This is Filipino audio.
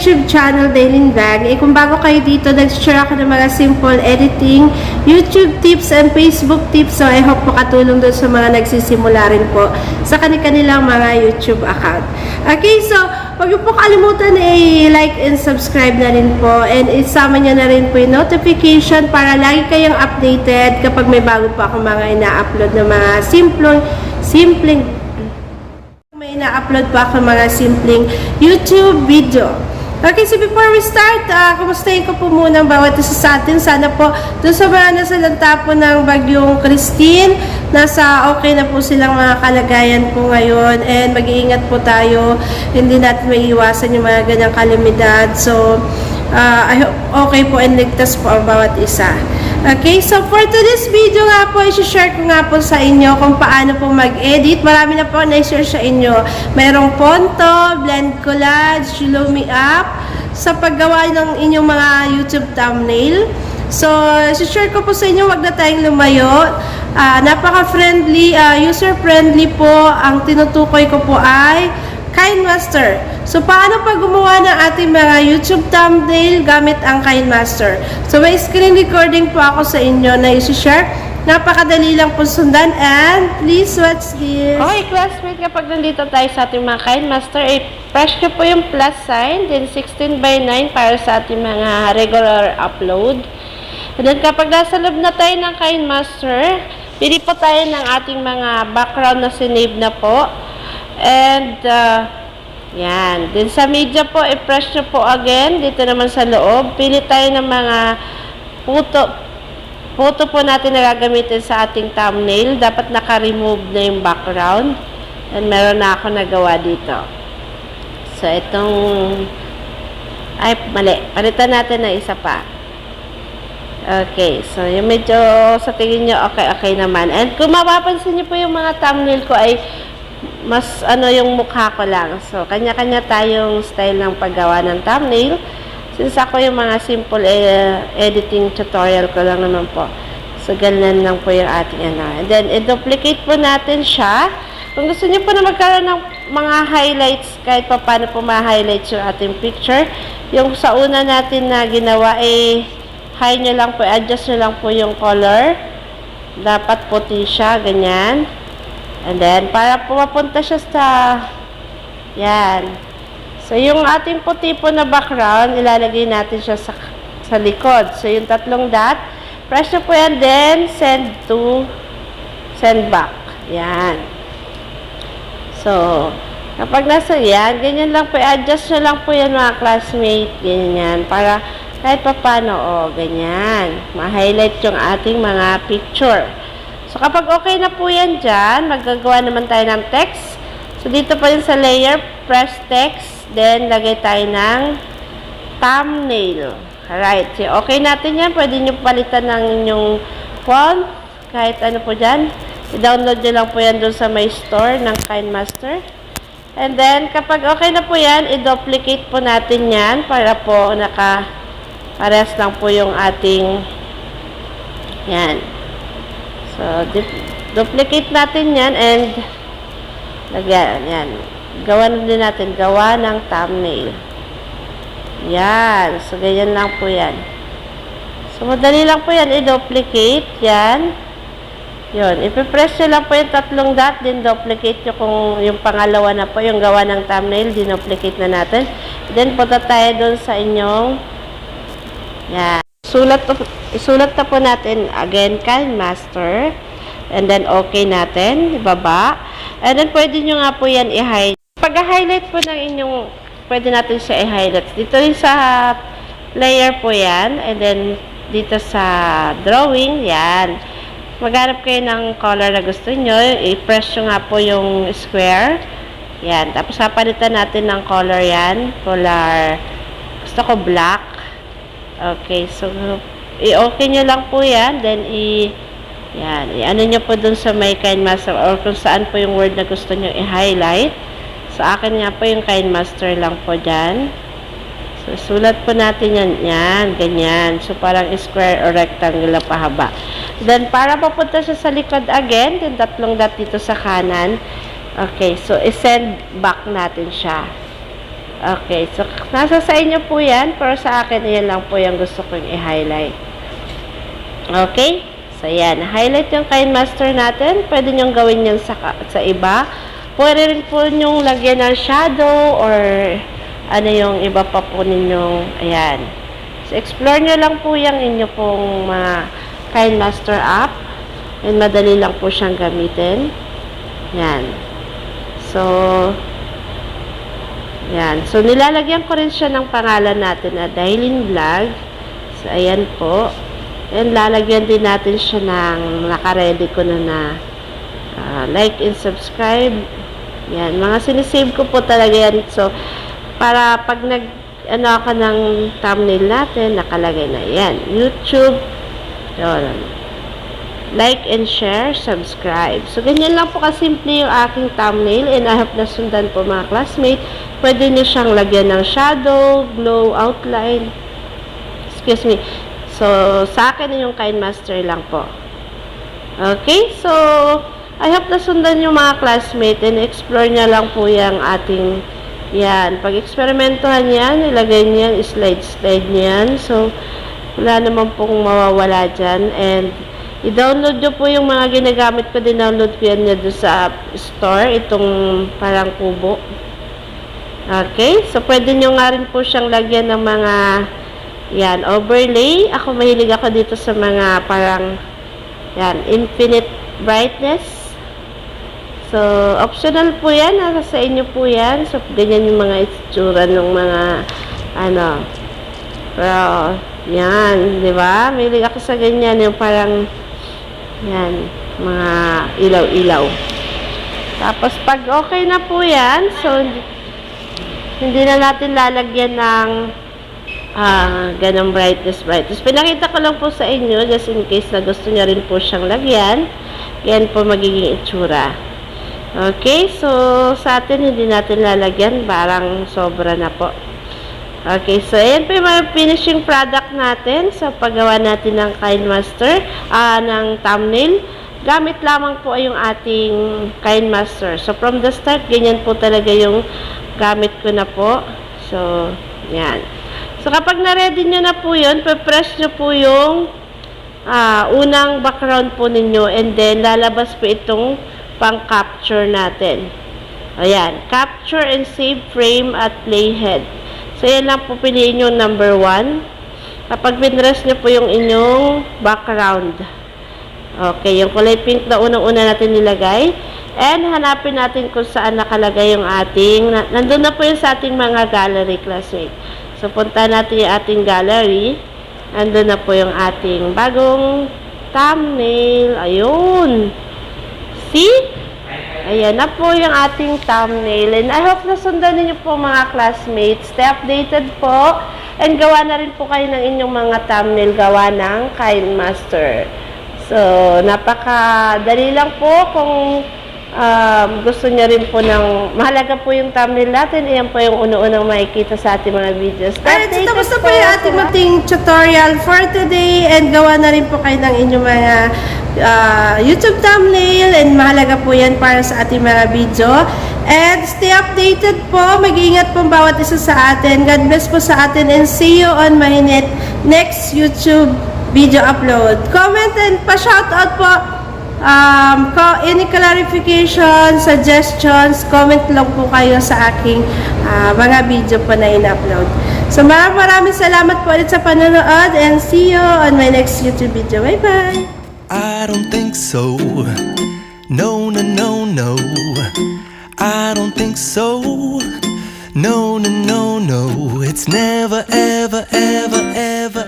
YouTube channel, Dailyn Vlog. Kung bago kayo dito, nag-share ako ng mga simple editing, YouTube tips, and Facebook tips. So, I hope makatulong doon sa mga nagsisimula rin po sa kanilang mga YouTube account. Okay, so, huwag niyo po kalimutan like and subscribe na rin po. And isama niyo na rin po yung notification para lagi kayong updated kapag may bago pa akong mga ina-upload na mga simpleng may na-upload pa ako mga simpleng YouTube video. Okay, so before we start, kumustahin ko po muna ang bawat isa sa atin. Sana po, doon sa mga nasa lanta po ng bagyong Christine, nasa okay na po silang mga kalagayan po ngayon. And mag-iingat po tayo, hindi natin maiiwasan yung mga ganyang kalamidad. So, I hope okay po and ligtas po ang bawat isa. Okay, so for today's video nga po, i-share ko nga po sa inyo kung paano po mag-edit. Marami na po na-share sa inyo. Mayroong Ponto, Blend Collage, Lumi Up, sa paggawa ng inyong mga YouTube thumbnail. So, i-share ko po sa inyo, wag na tayong lumayo. Napaka-friendly, user-friendly po. Ang tinutukoy ko po ay KineMaster. So, paano pag gumawa ng ating mga YouTube thumbnail gamit ang KineMaster? So, may screen recording po ako sa inyo na i-share. Napakadali lang po sundan and please watch this. Okay, classmate, kapag nandito tayo sa ating mga KineMaster, press nyo po yung plus sign, then 16:9 para sa ating mga regular upload. And then, kapag nasa loob na tayo ng KineMaster, pili po tayo ng ating mga background na sinave na po. And, yan. Then, sa media po, i-press nyo po again. Dito naman sa loob. Pili tayo ng mga photo po natin na gagamitin sa ating thumbnail. Dapat naka-remove na yung background. And, meron na ako nagawa dito. So, itong ay, mali. Palitan natin na isa pa. Okay. So, yung medyo sa tingin nyo, okay naman. And, kung mapapansin nyo po yung mga thumbnail ko ay mas yung mukha ko lang. So, kanya-kanya tayong style ng paggawa ng thumbnail. Since ako yung mga simple editing tutorial ko lang naman po. So, ganyan lang po yung ating And then, i-duplicate po natin siya. Kung gusto niyo po na magkaroon ng mga highlights, kahit pa paano po ma-highlights yung ating picture, yung sa una natin na ginawa, high nyo lang po, adjust nyo lang po yung color. Dapat puti siya, ganyan. And then, para pumapunta siya sa, yan. So, yung ating puti po na background, ilalagay natin siya sa likod. So, yung tatlong dot, press nyo po yan, then, send back. Yan. So, kapag nasa yan, ganyan lang po, adjust nyo lang po yan mga classmate, ganyan, para kahit pa paano, ganyan, ma-highlight yung ating mga picture. So, kapag okay na po yan dyan, magagawa naman tayo ng text. So, dito po yun sa layer, press text, then lagay tayo ng thumbnail. Alright. So, okay natin yan. Pwede nyo palitan ng inyong font, kahit ano po dyan. I-download nyo lang po yan doon sa my store ng KineMaster. And then, kapag okay na po yan, i-duplicate po natin yan para po naka-pares lang po yung ating yan. So, duplicate natin yan and lagyan, yan. Gawa din natin, gawa ng thumbnail. Yan. So, ganyan lang po yan. So, madali lang po yan, i-duplicate, yan. Yun, ipipress nyo lang po yung tatlong dot, then duplicate nyo kung yung pangalawa na po, yung gawa ng thumbnail, dinuplicate na natin. Then, punta tayo dun sa inyong, yan. Isulat na po natin again KineMaster and then okay natin, ibaba. And then pwede nyo nga po yan i-highlight. Pag-highlight po ng inyong, pwede natin siya i-highlight. Dito rin sa layer po yan and then dito sa drawing, yan. Maghanap kayo ng color na gusto nyo. I-press nyo nga po yung square. Yan. Tapos papalitan natin ng color yan. Color, gusto ko black. Okay, so, i-okay nyo lang po yan, then yan, i-ano nyo po dun sa may KineMaster or kung saan po yung word na gusto nyo i-highlight. Sa akin nga po yung KineMaster lang po dyan. So, sulat po natin yan, ganyan. So, parang square or rectangle na pahaba. Then, para papunta siya sa likod again, yung tatlong dot dito sa kanan. Okay, so, i-send back natin siya. Okay, so nasa sa inyo po yan, pero sa akin, yan lang po yung gusto kong i-highlight. Okay? So, yan. Highlight yung KineMaster natin. Pwede nyong gawin yan sa iba. Pwede rin po nyong lagyan ng shadow or ano yung iba pa po ninyong, ayan. So, explore nyo lang po yung inyo pong mga KineMaster app. And madali lang po siyang gamitin. Yan. So, yan. So, nilalagyan ko rin siya ng pangalan natin na Dailin Vlog. So, ayan po. And lalagyan din natin siya ng naka-ready ko na like and subscribe. Yan. Mga sinisave ko po talaga yan. So, para pag ano ako ng thumbnail natin, nakalagay na yan. YouTube. Yun. Like and share, subscribe. So, ganyan lang po kasimple yung aking thumbnail and I hope nasundan po mga classmates. Pwede nyo siyang lagyan ng shadow, glow, outline. Excuse me. So, sa akin yung KineMaster lang po. Okay? So, I hope nasundan yung mga classmates and explore nyo lang po yung ating yan. Pag-eksperimentohan yan, ilagay nyo yan, slide nyo yan. So, wala naman pong mawawala dyan. And, i-download nyo po yung mga ginagamit ko. Dinownload ko yan doon sa store. Itong parang kubo. Okay? So, pwede nyo nga rin po siyang lagyan ng mga yan, overlay. Ako, mahilig ako dito sa mga parang yan, infinite brightness. So, optional po yan. Nasa sa inyo po yan. So, ganyan yung mga itsura ng mga ano. Pero, yan, di ba? Mahilig ako sa ganyan. Yung parang yan, mga ilaw-ilaw. Tapos, pag okay na po yan, so, hindi na natin lalagyan ng ganong brightness. Pinakita ko lang po sa inyo, just in case na gusto nyo rin po siyang lagyan. Yan po magiging itsura. Okay, so, sa atin, hindi natin lalagyan. Parang sobra na po. Okay, so ayan po yung mga finishing product natin sa paggawa natin ng KineMaster, ng thumbnail. Gamit lamang po ay yung ating KineMaster. So, from the start, ganyan po talaga yung gamit ko na po. So, yan. So, kapag na-ready nyo na po yun, press nyo po yung unang background po ninyo and then lalabas po itong pang-capture natin. Ayan, capture and save frame at playhead. So, yan lang po piliin yung number 1. Kapag pinress nyo po yung inyong background. Okay, yung kulay pink na unang-una natin nilagay. And hanapin natin kung saan nakalagay yung ating, nandun na po yung sa ating mga gallery, classmate. So, punta natin yung ating gallery. Nandun na po yung ating bagong thumbnail. Ayun. See? Ayan na po yung ating thumbnail. And I hope nasundan ninyo po mga classmates. Stay updated po. And gawa na rin po kayo ng inyong mga thumbnail gawa ng KineMaster. So, napakadali lang po kung gusto niya rin po ng mahalaga po yung thumbnail natin. Ayan po yung una-unang makikita sa ating mga videos. Alright, so tapos na po yung ating tutorial for today. And gawa na rin po kayo ng inyong mga YouTube thumbnail and mahalaga po yan para sa ating mga video. And stay updated po. Mag-iingat po bawat isa sa atin. God bless po sa atin and see you on my next YouTube video upload. Comment and pa-shoutout po. Any clarification, suggestions, comment lang po kayo sa aking mga video po na in-upload. So maraming salamat po ulit sa panonood and see you on my next YouTube video. Bye-bye! I don't think so. No, no, no, no. I don't think so. No, no, no, no. It's never, ever, ever, ever